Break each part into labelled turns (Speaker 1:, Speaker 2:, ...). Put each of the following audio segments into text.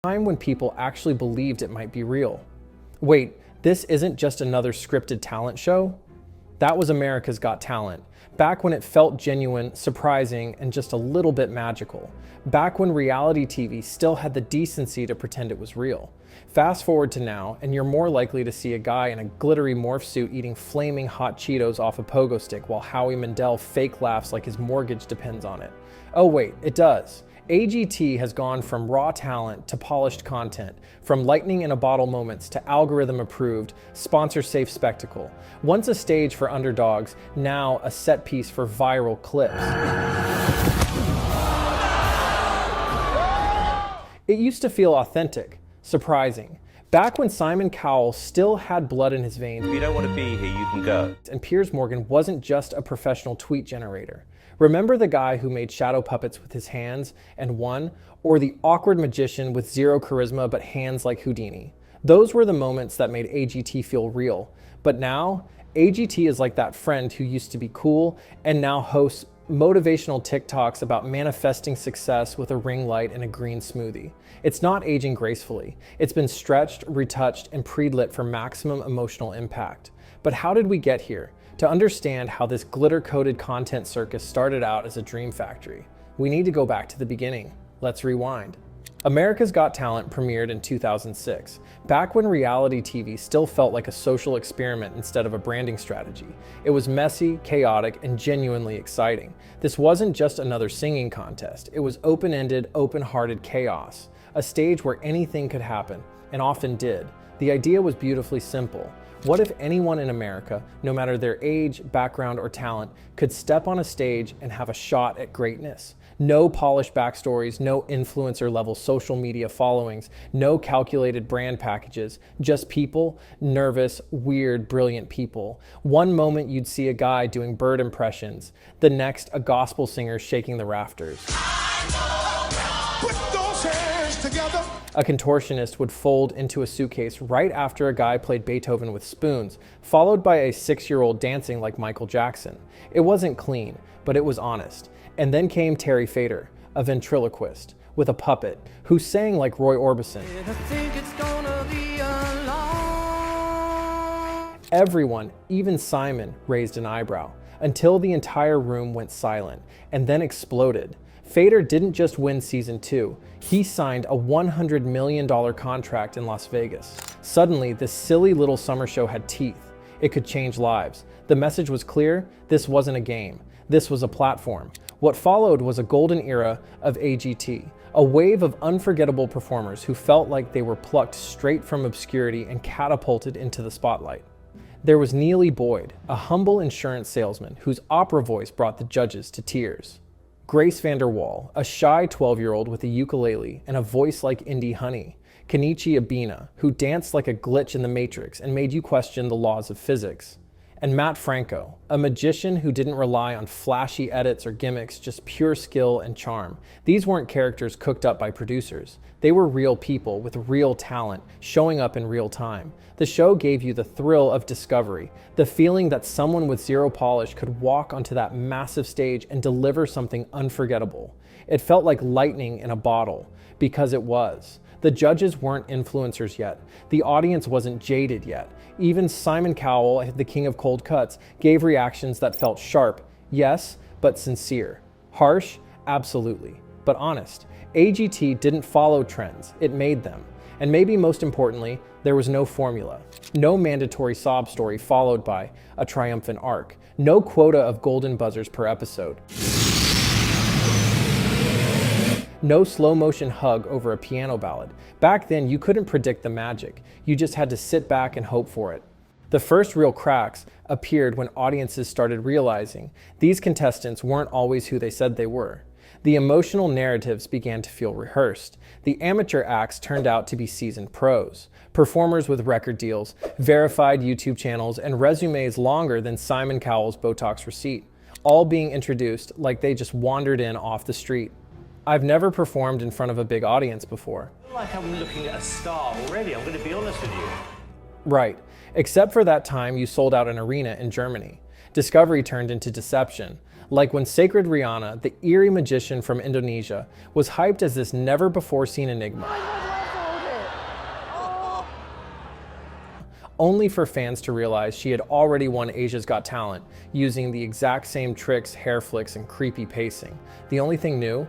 Speaker 1: Time when people actually believed it might be real. Wait, this isn't just another scripted talent show? That was America's Got Talent. Back when it felt genuine, surprising, and just a little bit magical. Back when reality TV still had the decency to pretend it was real. Fast forward to now, and you're more likely to see a guy in a glittery morph suit eating flaming hot Cheetos off a pogo stick while Howie Mandel fake laughs like his mortgage depends on it. Oh wait, it does. AGT has gone from raw talent to polished content, from lightning in a bottle moments to algorithm-approved, sponsor-safe spectacle. Once a stage for underdogs, now a set piece for viral clips. It used to feel authentic, surprising. Back when Simon Cowell still had blood in his veins.
Speaker 2: If you don't want to be here, you can go.
Speaker 1: And Piers Morgan wasn't just a professional tweet generator. Remember the guy who made shadow puppets with his hands and won? Or the awkward magician with zero charisma but hands like Houdini? Those were the moments that made AGT feel real. But now, AGT is like that friend who used to be cool and now hosts motivational TikToks about manifesting success with a ring light and a green smoothie. It's not aging gracefully. It's been stretched, retouched, and pre-lit for maximum emotional impact. But how did we get here? To understand how this glitter-coated content circus started out as a dream factory, we need to go back to the beginning. Let's rewind. America's Got Talent premiered in 2006, back when reality TV still felt like a social experiment instead of a branding strategy. It was messy, chaotic, and genuinely exciting. This wasn't just another singing contest. It was open-ended, open-hearted chaos, a stage where anything could happen, and often did. The idea was beautifully simple. What if anyone in America, no matter their age, background, or talent, could step on a stage and have a shot at greatness? No polished backstories, no influencer-level social media followings, no calculated brand packages, just people, nervous, weird, brilliant people. One moment you'd see a guy doing bird impressions, the next a gospel singer shaking the rafters. Put those hands together. A contortionist would fold into a suitcase right after a guy played Beethoven with spoons, followed by a 6-year-old dancing like Michael Jackson. It wasn't clean, but it was honest. And then came Terry Fader, a ventriloquist, with a puppet, who sang like Roy Orbison. Everyone, even Simon, raised an eyebrow, until the entire room went silent, and then exploded. Fader didn't just win season 2, he signed a $100 million contract in Las Vegas. Suddenly, this silly little summer show had teeth. It could change lives. The message was clear: this wasn't a game, this was a platform. What followed was a golden era of AGT, a wave of unforgettable performers who felt like they were plucked straight from obscurity and catapulted into the spotlight. There was Neely Boyd, a humble insurance salesman whose opera voice brought the judges to tears. Grace VanderWaal, a shy 12-year-old with a ukulele and a voice like indie honey. Kenichi Abina, who danced like a glitch in the Matrix and made you question the laws of physics. And Matt Franco, a magician who didn't rely on flashy edits or gimmicks, just pure skill and charm. These weren't characters cooked up by producers. They were real people with real talent, showing up in real time. The show gave you the thrill of discovery, the feeling that someone with zero polish could walk onto that massive stage and deliver something unforgettable. It felt like lightning in a bottle, because it was. The judges weren't influencers yet. The audience wasn't jaded yet. Even Simon Cowell, the king of cold cuts, gave reactions that felt sharp, yes, but sincere. Harsh? Absolutely. But honest. AGT didn't follow trends, it made them. And maybe most importantly, there was no formula. No mandatory sob story followed by a triumphant arc. No quota of golden buzzers per episode. No slow motion hug over a piano ballad. Back then, you couldn't predict the magic. You just had to sit back and hope for it. The first real cracks appeared when audiences started realizing these contestants weren't always who they said they were. The emotional narratives began to feel rehearsed. The amateur acts turned out to be seasoned pros. Performers with record deals, verified YouTube channels, and resumes longer than Simon Cowell's Botox receipt. All being introduced like they just wandered in off the street. I've never performed in front of a big audience before.
Speaker 2: I feel like I'm looking at a star already, I'm going to be honest with you.
Speaker 1: Right, except for that time you sold out an arena in Germany. Discovery turned into deception. Like when Sacred Rihanna, the eerie magician from Indonesia, was hyped as this never-before-seen enigma. only for fans to realize she had already won Asia's Got Talent using the exact same tricks, hair flicks, and creepy pacing. The only thing new?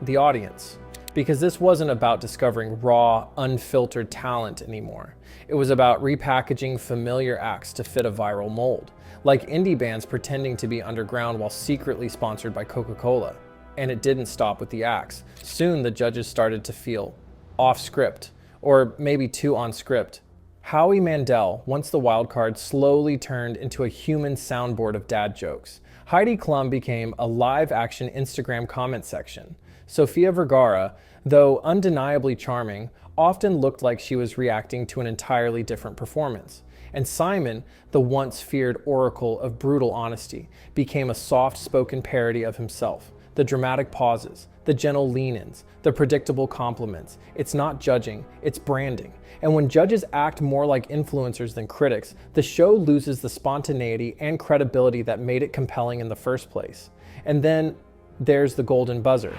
Speaker 1: The audience. Because this wasn't about discovering raw, unfiltered talent anymore. It was about repackaging familiar acts to fit a viral mold, like indie bands pretending to be underground while secretly sponsored by Coca-Cola. And it didn't stop with the acts. Soon the judges started to feel off script, or maybe too on script. Howie Mandel, once the wild card, slowly turned into a human soundboard of dad jokes. Heidi Klum became a live-action Instagram comment section. Sofia Vergara, though undeniably charming, often looked like she was reacting to an entirely different performance. And Simon, the once feared oracle of brutal honesty, became a soft-spoken parody of himself. The dramatic pauses, the gentle lean-ins, the predictable compliments. It's not judging, it's branding. And when judges act more like influencers than critics, the show loses the spontaneity and credibility that made it compelling in the first place. And then there's the golden buzzer.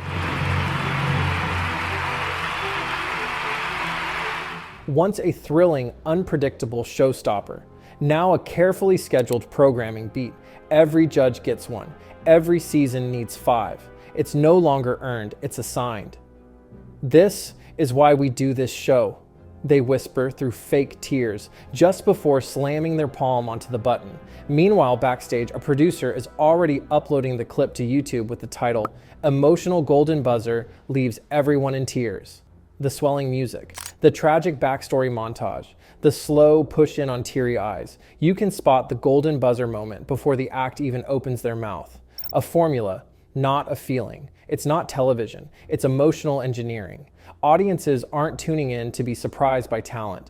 Speaker 1: Once a thrilling, unpredictable showstopper, now a carefully scheduled programming beat. Every judge gets one. Every season needs 5. It's no longer earned, it's assigned. This is why we do this show, they whisper through fake tears just before slamming their palm onto the button. Meanwhile, backstage, a producer is already uploading the clip to YouTube with the title, "Emotional Golden Buzzer Leaves Everyone in Tears." The swelling music, the tragic backstory montage, the slow push in on teary eyes. You can spot the golden buzzer moment before the act even opens their mouth. A formula, not a feeling. It's not television, it's emotional engineering. Audiences aren't tuning in to be surprised by talent.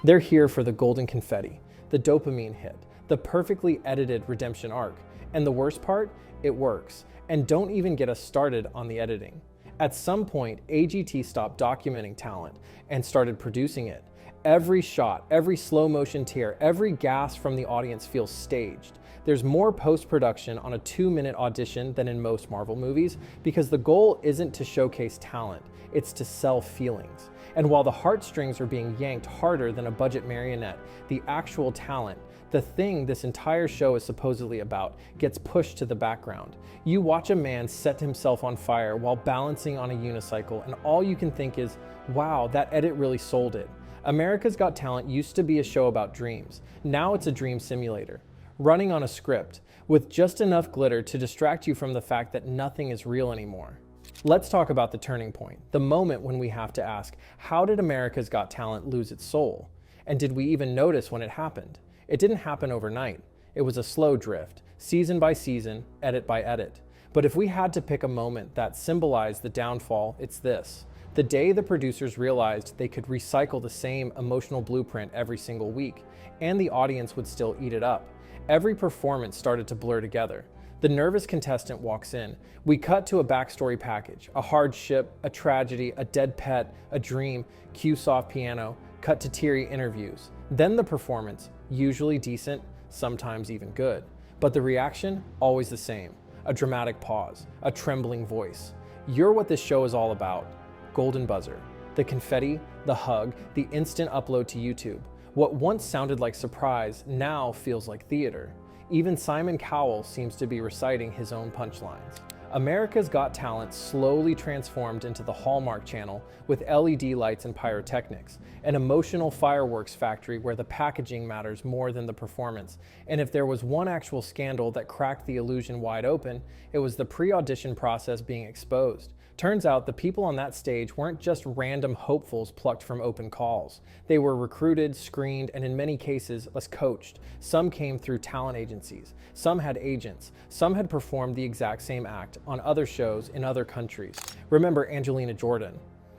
Speaker 1: They're here for the golden confetti, the dopamine hit, the perfectly edited redemption arc. And the worst part? It works. And don't even get us started on the editing. At some point, AGT stopped documenting talent and started producing it. Every shot, every slow motion tear, every gasp from the audience feels staged. There's more post-production on a 2-minute audition than in most Marvel movies because the goal isn't to showcase talent, it's to sell feelings. And while the heartstrings are being yanked harder than a budget marionette, the actual talent, the thing this entire show is supposedly about, gets pushed to the background. You watch a man set himself on fire while balancing on a unicycle, and all you can think is, wow, that edit really sold it. America's Got Talent used to be a show about dreams. Now it's a dream simulator, running on a script, with just enough glitter to distract you from the fact that nothing is real anymore. Let's talk about the turning point, the moment when we have to ask, how did America's Got Talent lose its soul? And did we even notice when it happened? It didn't happen overnight. It was a slow drift, season by season, edit by edit. But if we had to pick a moment that symbolized the downfall, it's this. The day the producers realized they could recycle the same emotional blueprint every single week, and the audience would still eat it up. Every performance started to blur together. The nervous contestant walks in. We cut to a backstory package, a hardship, a tragedy, a dead pet, a dream, cue soft piano, cut to teary interviews. Then the performance, usually decent, sometimes even good. But the reaction, always the same. A dramatic pause, a trembling voice. You're what this show is all about. Golden buzzer, the confetti, the hug, the instant upload to YouTube. What once sounded like surprise now feels like theater. Even Simon Cowell seems to be reciting his own punchlines. America's Got Talent slowly transformed into the Hallmark Channel with LED lights and pyrotechnics, an emotional fireworks factory where the packaging matters more than the performance. And if there was one actual scandal that cracked the illusion wide open, it was the pre-audition process being exposed. Turns out the people on that stage weren't just random hopefuls plucked from open calls. They were recruited, screened, and in many cases, coached. Some came through talent agencies. Some had agents. Some had performed the exact same act on other shows in other countries. Remember Angelina Jordan,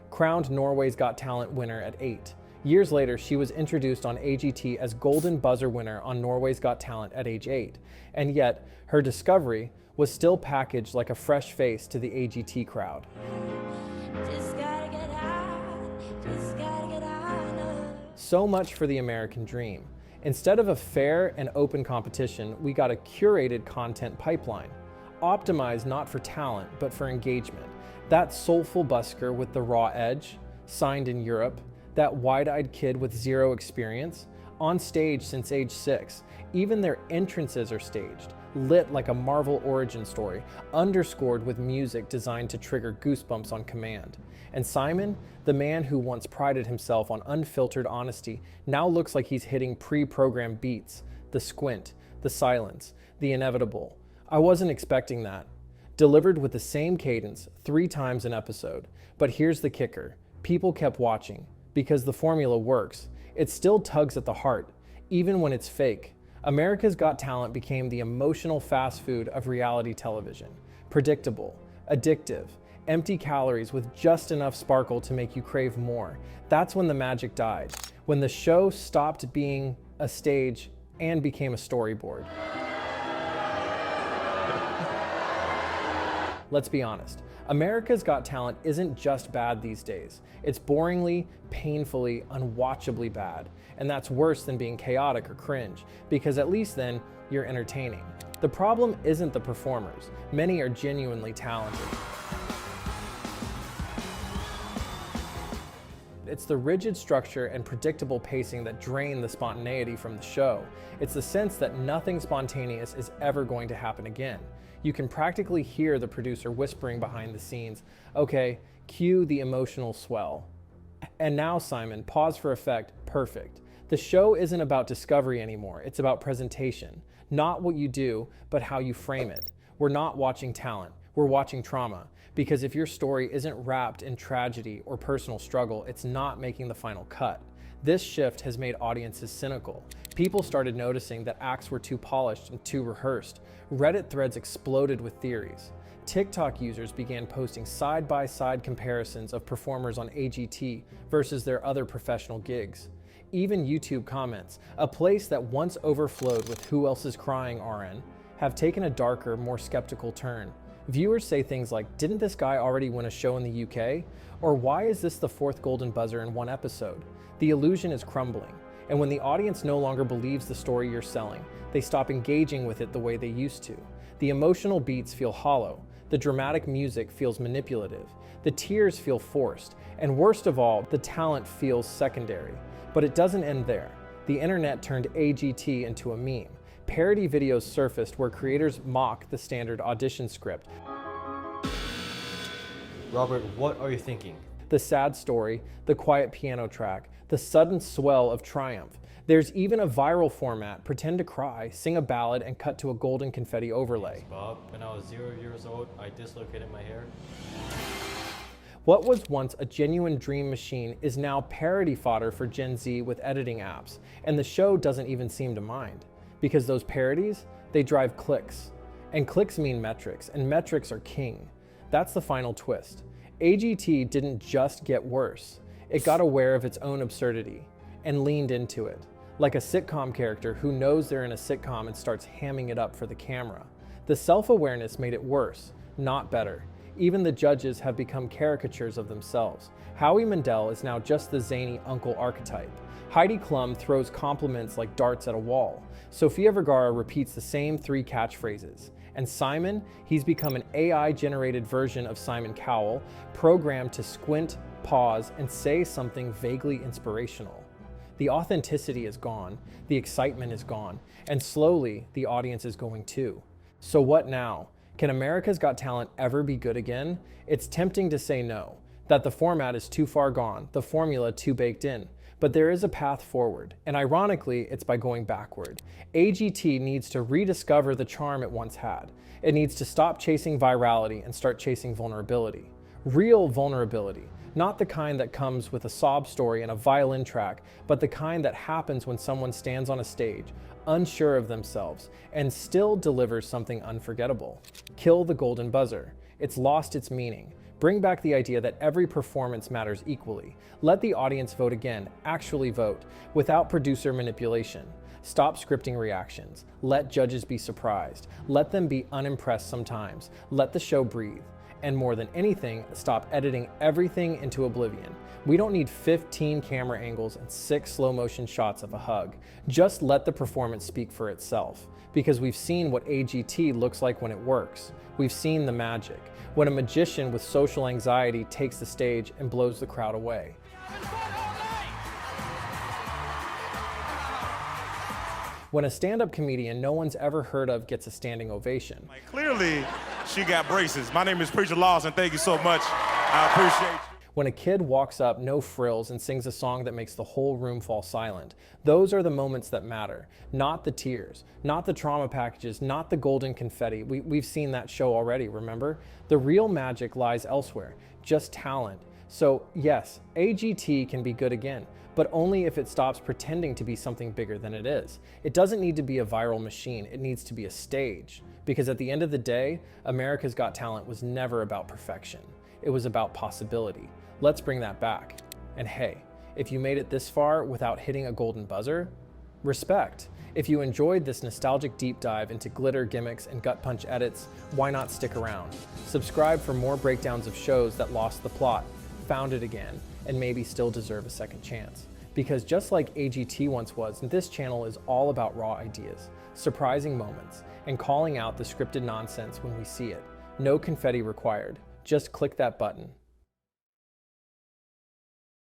Speaker 1: crowned Norway's Got Talent winner at 8. Years later, she was introduced on AGT as Golden Buzzer winner on Norway's Got Talent at age 8. And yet, her discovery was still packaged like a fresh face to the AGT crowd. So much for the American dream. Instead of a fair and open competition, we got a curated content pipeline, optimized not for talent, but for engagement. That soulful busker with the raw edge, signed in Europe, that wide-eyed kid with zero experience, on stage since age 6. Even their entrances are staged, lit like a Marvel origin story, underscored with music designed to trigger goosebumps on command. And Simon, the man who once prided himself on unfiltered honesty, now looks like he's hitting pre-programmed beats, the squint, the silence, the inevitable. I wasn't expecting that. Delivered with the same cadence 3 times an episode. But here's the kicker. People kept watching, because the formula works. It still tugs at the heart, even when it's fake. America's Got Talent became the emotional fast food of reality television. Predictable, addictive, empty calories with just enough sparkle to make you crave more. That's when the magic died, when the show stopped being a stage and became a storyboard. Let's be honest, America's Got Talent isn't just bad these days. It's boringly, painfully, unwatchably bad. And that's worse than being chaotic or cringe, because at least then you're entertaining. The problem isn't the performers. Many are genuinely talented. It's the rigid structure and predictable pacing that drain the spontaneity from the show. It's the sense that nothing spontaneous is ever going to happen again. You can practically hear the producer whispering behind the scenes, okay, cue the emotional swell. And now, Simon, pause for effect, perfect. The show isn't about discovery anymore, it's about presentation. Not what you do, but how you frame it. We're not watching talent, we're watching trauma. Because if your story isn't wrapped in tragedy or personal struggle, it's not making the final cut. This shift has made audiences cynical. People started noticing that acts were too polished and too rehearsed. Reddit threads exploded with theories. TikTok users began posting side-by-side comparisons of performers on AGT versus their other professional gigs. Even YouTube comments, a place that once overflowed with "Who else is crying, RN?" have taken a darker, more skeptical turn. Viewers say things like, didn't this guy already win a show in the UK? Or why is this the 4th golden buzzer in one episode? The illusion is crumbling. And when the audience no longer believes the story you're selling, they stop engaging with it the way they used to. The emotional beats feel hollow. The dramatic music feels manipulative. The tears feel forced. And worst of all, the talent feels secondary. But it doesn't end there. The internet turned AGT into a meme. Parody videos surfaced where creators mock the standard audition script.
Speaker 3: Robert, what are you thinking?
Speaker 1: The sad story, the quiet piano track, the sudden swell of triumph. There's even a viral format, pretend to cry, sing a ballad, and cut to a golden confetti overlay.
Speaker 3: Bob, when I was 0 years old, I dislocated my hair.
Speaker 1: What was once a genuine dream machine is now parody fodder for Gen Z with editing apps, and the show doesn't even seem to mind. Because those parodies, they drive clicks. And clicks mean metrics, and metrics are king. That's the final twist. AGT didn't just get worse. It got aware of its own absurdity and leaned into it. Like a sitcom character who knows they're in a sitcom and starts hamming it up for the camera. The self-awareness made it worse, not better. Even the judges have become caricatures of themselves. Howie Mandel is now just the zany uncle archetype. Heidi Klum throws compliments like darts at a wall. Sofia Vergara repeats the same 3 catchphrases. And Simon, he's become an AI-generated version of Simon Cowell, programmed to squint, pause, and say something vaguely inspirational. The authenticity is gone, the excitement is gone, and slowly the audience is going too. So what now? Can America's Got Talent ever be good again? It's tempting to say no, that the format is too far gone, the formula too baked in. But there is a path forward, and ironically, it's by going backward. AGT needs to rediscover the charm it once had. It needs to stop chasing virality and start chasing vulnerability. Real vulnerability, not the kind that comes with a sob story and a violin track, but the kind that happens when someone stands on a stage, unsure of themselves, and still delivers something unforgettable. Kill the golden buzzer. It's lost its meaning. Bring back the idea that every performance matters equally. Let the audience vote again, actually vote, without producer manipulation. Stop scripting reactions. Let judges be surprised. Let them be unimpressed sometimes. Let the show breathe. And more than anything, stop editing everything into oblivion. We don't need 15 camera angles and 6 slow motion shots of a hug. Just let the performance speak for itself. Because we've seen what AGT looks like when it works. We've seen the magic. When a magician with social anxiety takes the stage and blows the crowd away. When a stand-up comedian no one's ever heard of gets a standing ovation.
Speaker 4: Like, clearly, she got braces. My name is Preacher Lawson. Thank you so much. I appreciate you.
Speaker 1: When a kid walks up, no frills, and sings a song that makes the whole room fall silent. Those are the moments that matter, not the tears, not the trauma packages, not the golden confetti. We've seen that show already, remember? The real magic lies elsewhere, just talent. So yes, AGT can be good again, but only if it stops pretending to be something bigger than it is. It doesn't need to be a viral machine, it needs to be a stage. Because at the end of the day, America's Got Talent was never about perfection. It was about possibility. Let's bring that back. And hey, if you made it this far without hitting a golden buzzer, respect. If you enjoyed this nostalgic deep dive into glitter gimmicks and gut punch edits, why not stick around? Subscribe for more breakdowns of shows that lost the plot, found it again, and maybe still deserve a second chance. Because just like AGT once was, this channel is all about raw ideas, surprising moments, and calling out the scripted nonsense when we see it. No confetti required. Just click that button.